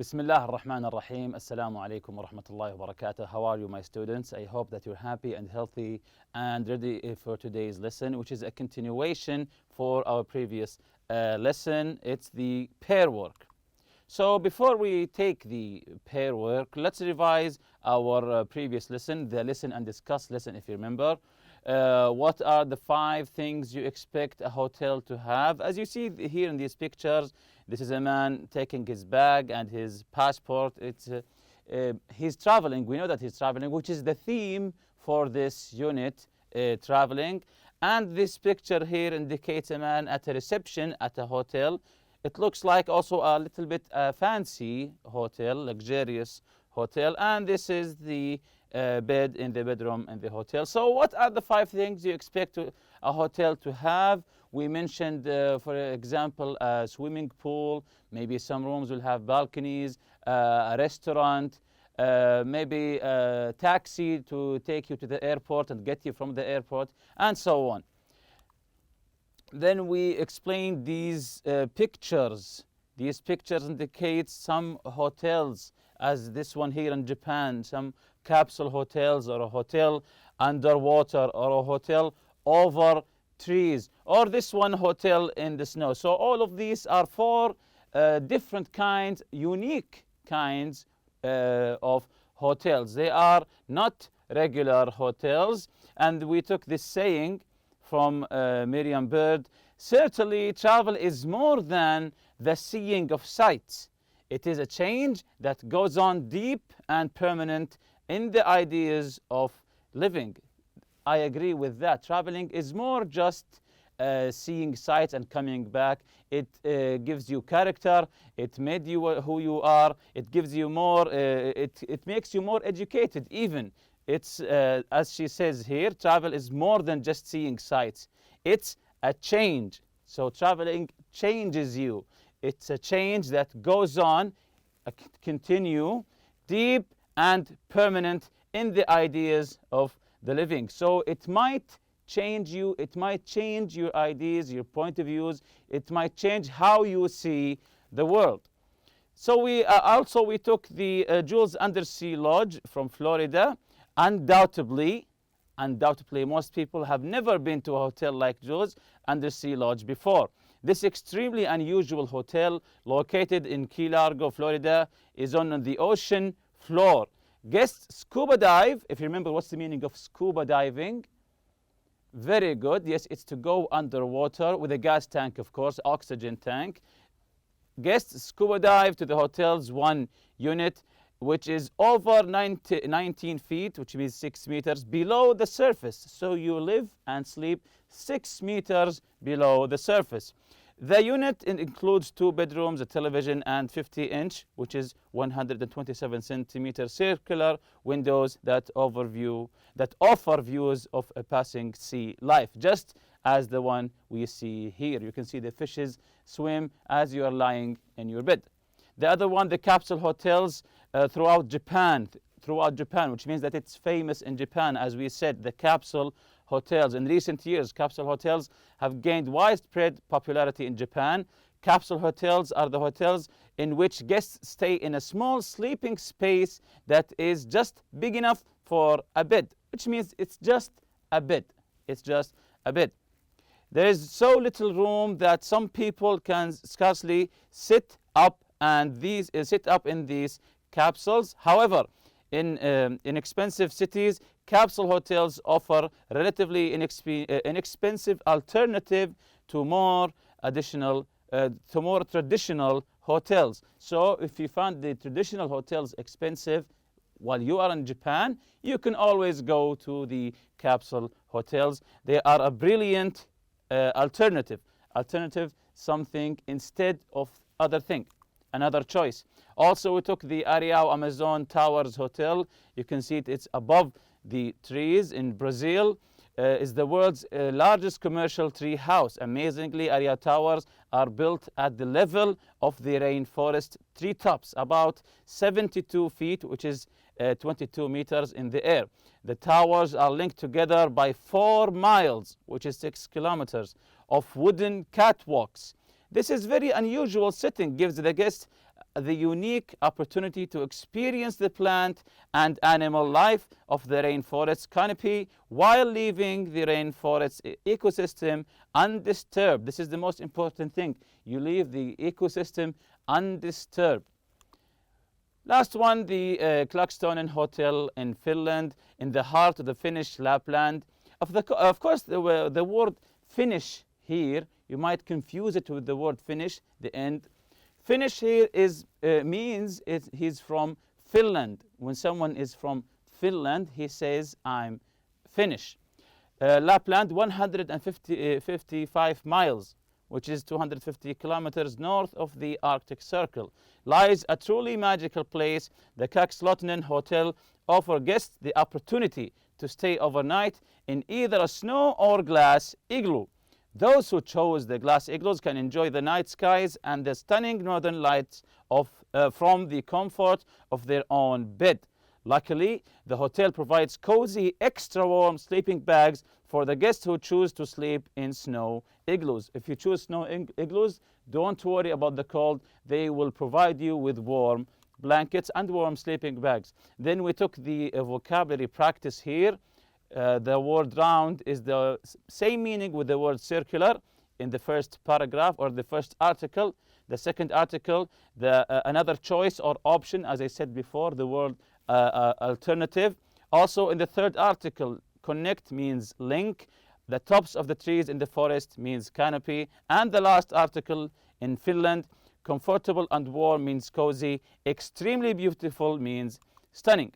Bismillah ar-Rahman ar-Rahim. Assalamu alaikum wa rahmatullahi wa barakatuh. How are you, my students? I hope that you're happy and healthy and ready for today's lesson, which is a continuation for our previous lesson. It's the pair work. So before we take the pair work, let's revise our previous lesson, the listen and discuss lesson, if you remember. What are the 5 things you expect a hotel to have? As you see here in these pictures, this is a man taking his bag and his passport. He's traveling. We know that he's traveling, which is the theme for this unit, traveling. And this picture here indicates a man at a reception at a hotel. It looks like also a little bit fancy hotel, luxurious hotel. And this is the bed in the bedroom in the hotel. So what are the 5 things you expect a hotel to have? We mentioned, for example, a swimming pool. Maybe some rooms will have balconies, a restaurant, maybe a taxi to take you to the airport and get you from the airport, and so on. Then we explained these pictures. These pictures indicate some hotels, as this one here in Japan, some capsule hotels, or a hotel underwater, or a hotel over trees, or this one hotel in the snow. So all of these are 4 different kinds, unique kinds of hotels. They are not regular hotels. And we took this saying from Miriam Bird: certainly travel is more than the seeing of sights. It is a change that goes on deep and permanent in the ideas of living. I agree with that. Traveling is more just seeing sights and coming back. It gives you character. It made you who you are. It gives you more. It makes you more educated even. It's as she says here, travel is more than just seeing sights. It's a change. So traveling changes you. It's a change that goes on, continue, deep and permanent in the ideas of the living. So it might change you, it might change your ideas, your point of views, it might change how you see the world. So we took the Jules Undersea Lodge from Florida. Undoubtedly, most people have never been to a hotel like Jules Undersea Lodge before. This extremely unusual hotel, located in Key Largo, Florida, is on the ocean floor. Guests scuba dive. If you remember, what's the meaning of scuba diving? Very good. Yes, it's to go underwater with a gas tank, of course, oxygen tank. Guests scuba dive to the hotel's one unit, which is over 19 feet, which means 6 meters below the surface. So you live and sleep 6 meters below the surface. The unit includes 2 bedrooms, a television, and 50-inch, which is 127 centimeter circular windows that offer views of a passing sea life, just as the one we see here. You can see the fishes swim as you are lying in your bed. The other one, the capsule hotels throughout Japan, which means that it's famous in Japan. As we said, the capsule hotels. In recent years, capsule hotels have gained widespread popularity in Japan. Capsule hotels are the hotels in which guests stay in a small sleeping space that is just big enough for a bed, which means it's just a bed. It's just a bed. There is so little room that some people can scarcely sit up in these capsules. However, in inexpensive cities, capsule hotels offer relatively inexpensive alternative to more traditional hotels. So if you find the traditional hotels expensive while you are in Japan, you can always go to the capsule hotels. They are a brilliant alternative, something instead of other thing. Another choice. Also, we took the Areal Amazon Towers Hotel. You can see it's above the trees in Brazil. Is the world's largest commercial tree house. Amazingly, Areal Towers are built at the level of the rainforest treetops, about 72 feet, which is 22 meters in the air. The towers are linked together by 4 miles, which is 6 kilometers, of wooden catwalks. This is very unusual setting, gives the guests the unique opportunity to experience the plant and animal life of the rainforest canopy while leaving the rainforest ecosystem undisturbed. This is the most important thing. You leave the ecosystem undisturbed. Last one, the Klaxtonen Hotel in Finland, in the heart of the Finnish Lapland. Of course, the word Finnish here, you might confuse it with the word Finnish, the end. Finnish here means he's from Finland. When someone is from Finland, he says, I'm Finnish. Lapland, 155 miles, which is 250 kilometers north of the Arctic Circle, lies a truly magical place. The Klaxtonen Hotel offers guests the opportunity to stay overnight in either a snow or glass igloo. Those who chose the glass igloos can enjoy the night skies and the stunning northern lights from the comfort of their own bed. Luckily, the hotel provides cozy, extra warm sleeping bags for the guests who choose to sleep in snow igloos. If you choose snow igloos, don't worry about the cold. They will provide you with warm blankets and warm sleeping bags. Then we took the vocabulary practice here. The word round is the same meaning with the word circular in the first paragraph or the first article. The second article, another choice or option, as I said before, the word alternative. Also in the third article, connect means link. The tops of the trees in the forest means canopy. And the last article in Finland, comfortable and warm means cozy. Extremely beautiful means stunning.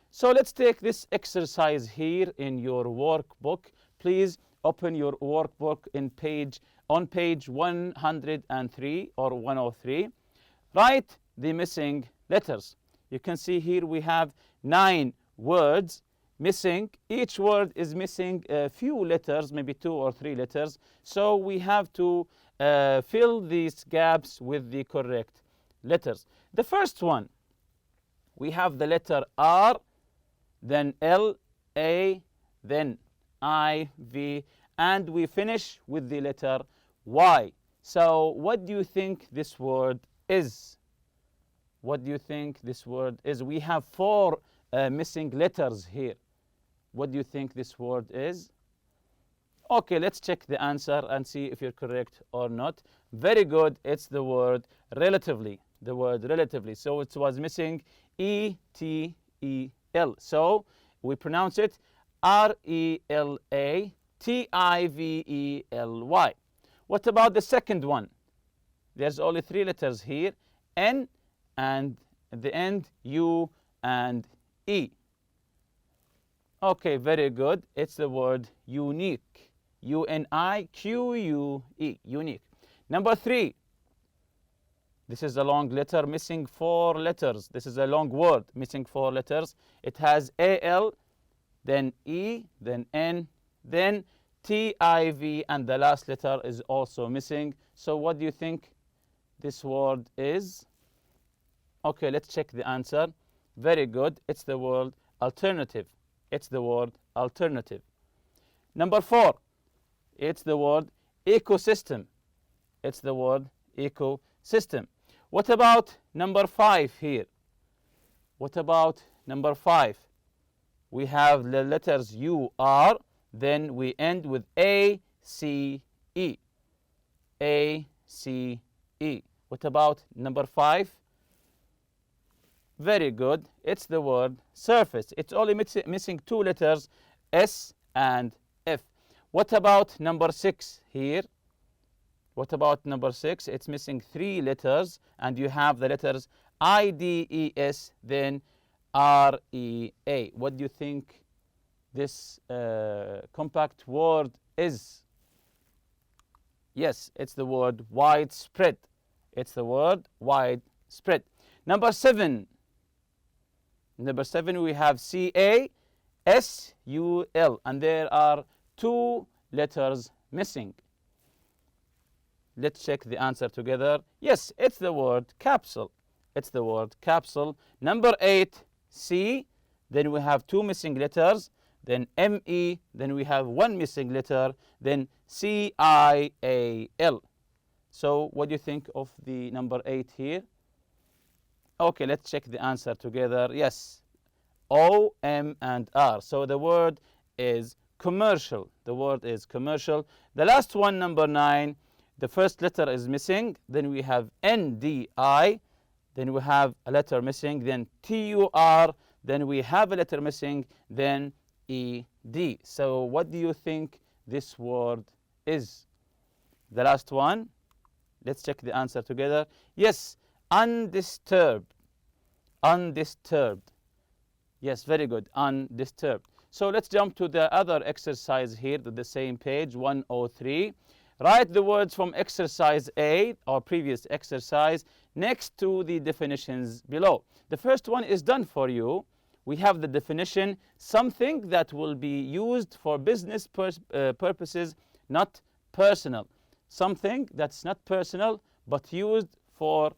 So let's take this exercise here in your workbook. Please open your workbook on page 103 or 103. Write the missing letters. You can see here we have 9 words missing. Each word is missing a few letters, maybe 2 or 3 letters. So we have to fill these gaps with the correct letters. The first one, we have the letter R, then L, A, then I, V, and we finish with the letter Y. So what do you think this word is? What do you think this word is? We have 4 missing letters here. What do you think this word is? Okay, let's check the answer and see if you're correct or not. Very good. It's the word relatively. The word relatively. So it was missing E-T-E-L. So we pronounce it R-E-L-A-T-I-V-E-L-Y. What about the second one? There's only 3 letters here. N and at the end U and E. Okay, very good. It's the word unique. U-N-I-Q-U-E. Unique. Number 3. This is a long letter missing 4 letters. This is a long word missing 4 letters. It has A-L, then E, then N, then T-I-V, and the last letter is also missing. So what do you think this word is? Okay, let's check the answer. Very good. It's the word alternative. It's the word alternative. Number 4. It's the word ecosystem. It's the word ecosystem. What about number 5 here? What about number 5? We have the letters U-R, then we end with A-C-E. A-C-E. What about number 5? Very good. It's the word surface. It's only missing 2 letters, S and F. What about number 6 here? What about number 6? It's missing 3 letters, and you have the letters I-D-E-S, then R-E-A. What do you think this compact word is? Yes, it's the word widespread. It's the word widespread. Number 7. Number 7, we have C-A-S-U-L, and there are 2 letters missing. Let's check the answer together. Yes, it's the word capsule. It's the word capsule. Number 8, C, then we have 2 missing letters, then M-E, then we have 1 missing letter, then C-I-A-L. So what do you think of the number 8 here? Okay, let's check the answer together. Yes, O, M, and R. So the word is commercial. The word is commercial. The last one, number 9, the first letter is missing. Then we have NDI. Then we have a letter missing. Then TUR. Then we have a letter missing. Then ED. So what do you think this word is? The last one. Let's check the answer together. Yes, undisturbed. Undisturbed. Yes, very good. Undisturbed. So let's jump to the other exercise here to the same page, 103. Write the words from exercise A, our previous exercise, next to the definitions below. The first one is done for you. We have the definition, something that will be used for business purposes, not personal. Something that's not personal, but used for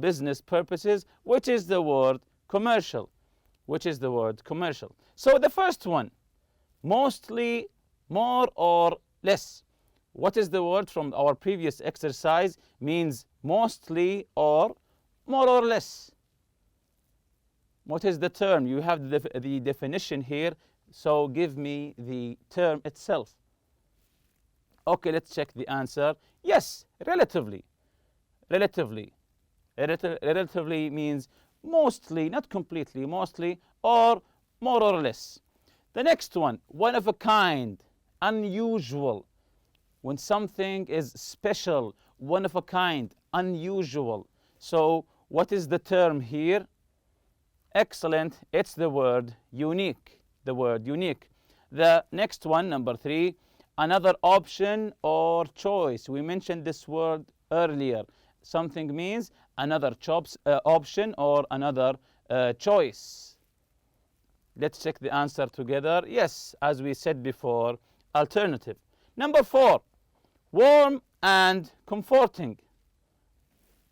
business purposes, which is the word commercial. Which is the word commercial. So the first one, mostly, more or less. What is the word from our previous exercise? Means mostly or more or less. What is the term? You have the definition here, so give me the term itself. Okay, let's check the answer. Yes, relatively. Relatively. Relatively means mostly, not completely, mostly, or more or less. The next one of a kind, unusual. When something is special, one of a kind, unusual. So what is the term here? Excellent, it's the word unique. The word unique. The next one, number 3, another option or choice. We mentioned this word earlier. Something means another option or another choice. Let's check the answer together. Yes, as we said before, alternative. Number 4, warm and comforting.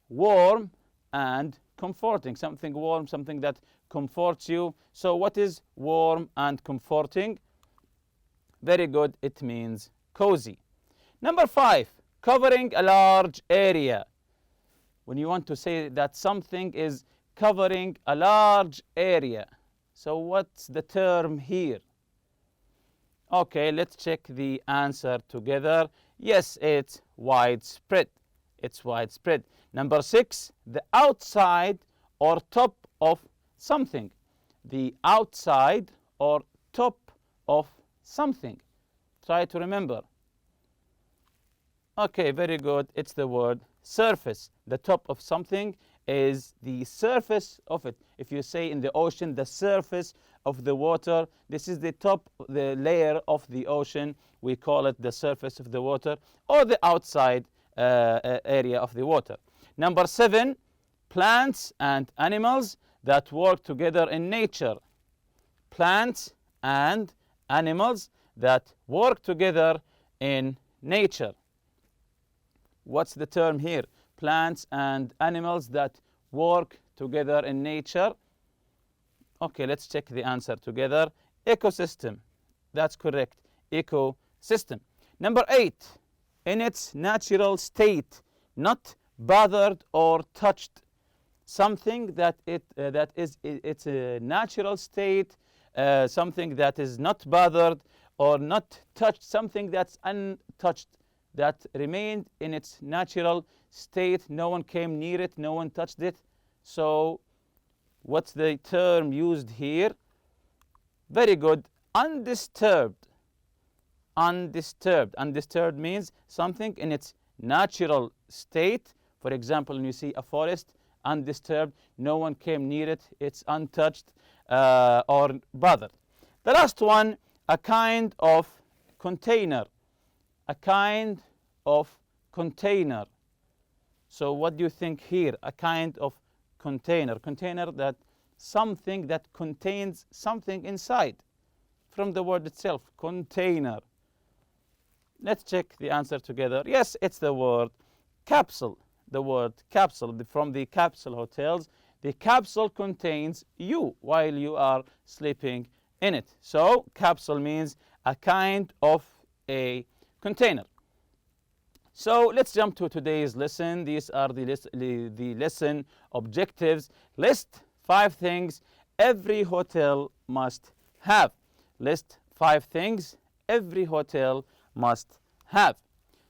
Warm and comforting. Something warm, something that comforts you. So what is warm and comforting? Very good, it means cozy. Number 5, covering a large area. When you want to say that something is covering a large area. So what's the term here? Okay, let's check the answer together. Yes, it's widespread. It's widespread. Number 6, the outside or top of something. The outside or top of something. Try to remember. Okay, very good. It's the word surface. The top of something is the surface of it. If you say in the ocean, the surface of the water, this is the top, the layer of the ocean. We call it the surface of the water or the outside area of the water. Number 7, plants and animals that work together in nature. Plants and animals that work together in nature. What's the term here? Plants and animals that work together in nature. Okay, let's check the answer together. Ecosystem. That's correct. Ecosystem. Number 8, in its natural state, not bothered or touched. Something that it's a natural state, something that is not bothered or not touched, something that's untouched, that remained in its natural state. No one came near it, no one touched it. So what's the term used here? Very good. Undisturbed. Undisturbed. Undisturbed means something in its natural state. For example, when you see a forest, undisturbed, no one came near it, it's untouched or bothered. The last one, a kind of container. A kind of container. So what do you think here? A kind of container. Container, that something that contains something inside. From the word itself, container. Let's check the answer together. Yes, it's the word capsule. The word capsule, from the capsule hotels. The capsule contains you while you are sleeping in it. So capsule means a kind of a container. So let's jump to today's lesson. These are the lesson objectives. List 5 things every hotel must have. List 5 things every hotel must have.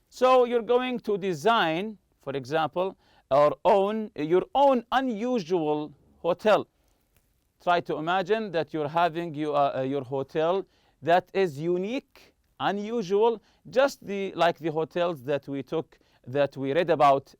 So you're going to design, for example, your own unusual hotel. Try to imagine that you're having your hotel that is unique, unusual, just like the hotels that we read about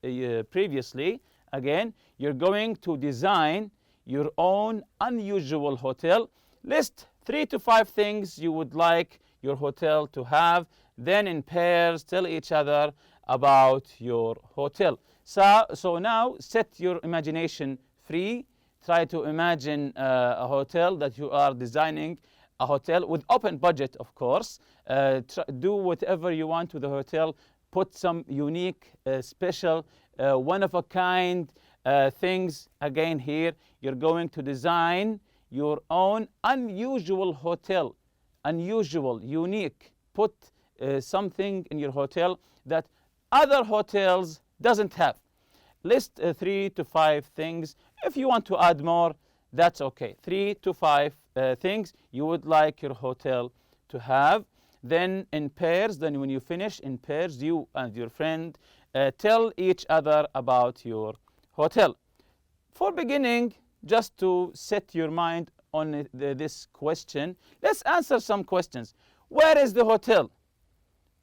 previously. Again, you're going to design your own unusual hotel. List 3 to 5 things you would like your hotel to have. Then in pairs, tell each other about your hotel. So now set your imagination free. Try to imagine a hotel that you are designing, a hotel with open budget, of course. Do whatever you want to the hotel. Put some unique, special, one-of-a-kind things. Again here, you're going to design your own unusual hotel. Unusual, unique. Put something in your hotel that other hotels doesn't have. List 3 to 5 things. If you want to add more, that's okay. 3 to 5 things you would like your hotel to have. Then in pairs, then when you finish in pairs, you and your friend tell each other about your hotel. For beginning, just to set your mind on this question, let's answer some questions. Where is the hotel?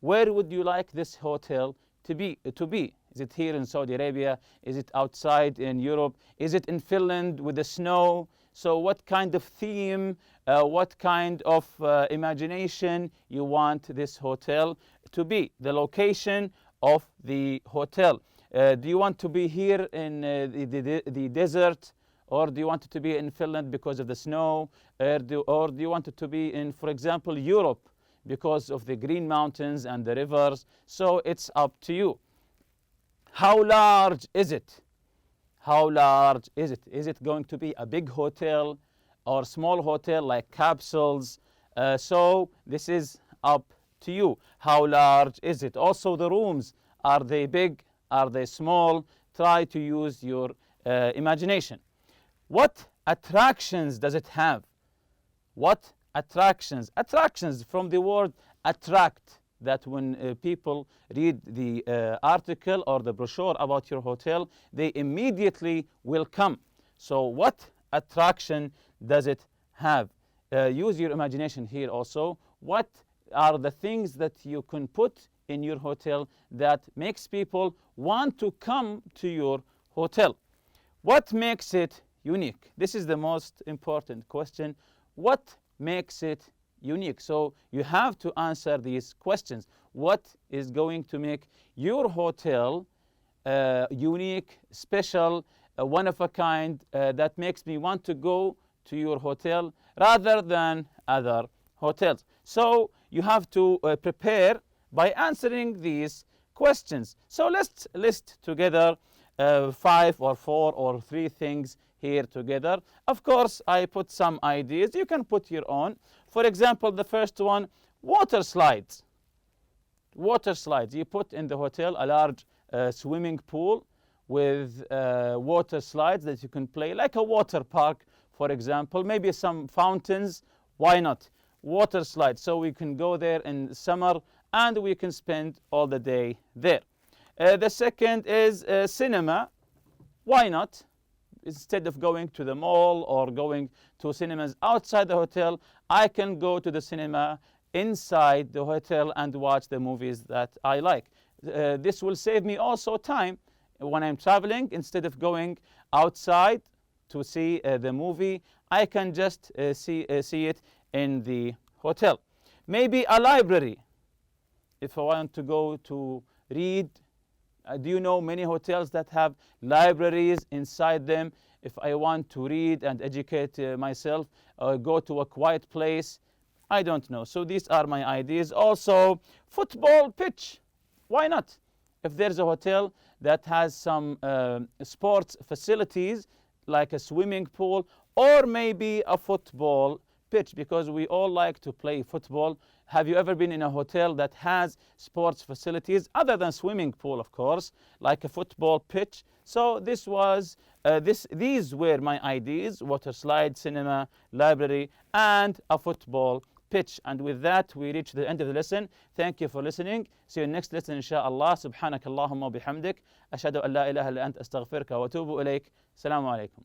Where would you like this hotel to be? Is it here in Saudi Arabia? Is it outside in Europe? Is it in Finland with the snow? So what kind of theme, what kind of imagination you want this hotel to be? The location of the hotel. Do you want to be here in the desert? Or do you want it to be in Finland because of the snow? Or do you want it to be in, for example, Europe because of the green mountains and the rivers? So it's up to you. How large is it? How large is it? Is it going to be a big hotel or small hotel like capsules? So this is up to you. How large is it? Also the rooms, are they big? Are they small? Try to use your imagination. What attractions does it have? What attractions? Attractions from the word attract. That when people read the article or the brochure about your hotel, they immediately will come. So what attraction does it have? Use your imagination here also. What are the things that you can put in your hotel that makes people want to come to your hotel? What makes it unique? This is the most important question. What makes it unique? So you have to answer these questions. What is going to make your hotel unique, special, one of a kind, that makes me want to go to your hotel rather than other hotels? So you have to prepare by answering these questions. So let's list together 5 or 4 or 3 things here together. Of course, I put some ideas. You can put your own. For example, the first one, water slides. Water slides. You put in the hotel a large swimming pool with water slides that you can play, like a water park, for example. Maybe some fountains. Why not? Water slides. So we can go there in summer and we can spend all the day there. The second is cinema. Why not? Instead of going to the mall or going to cinemas outside the hotel, I can go to the cinema inside the hotel and watch the movies that I like. This will save me also time when I'm traveling. Instead of going outside to see the movie, I can just see it in the hotel. Maybe a library. If I want to go to read, do you know many hotels that have libraries inside them? If I want to read and educate myself, go to a quiet place, I don't know. So these are my ideas. Also, football pitch. Why not? If there's a hotel that has some sports facilities, like a swimming pool, or maybe a football pitch because we all like to play football. Have you ever been in a hotel that has sports facilities other than swimming pool, of course, like a football pitch? So these were my ideas: water slide, cinema, library, and a football pitch. And with that, we reach the end of the lesson. Thank you for listening. See you next lesson, inshallah. Subhanak Allahumma bihamdik. Ashhadu an la ilaha illa ant astaghfirka wa atubu ilayk. Assalamu alaikum.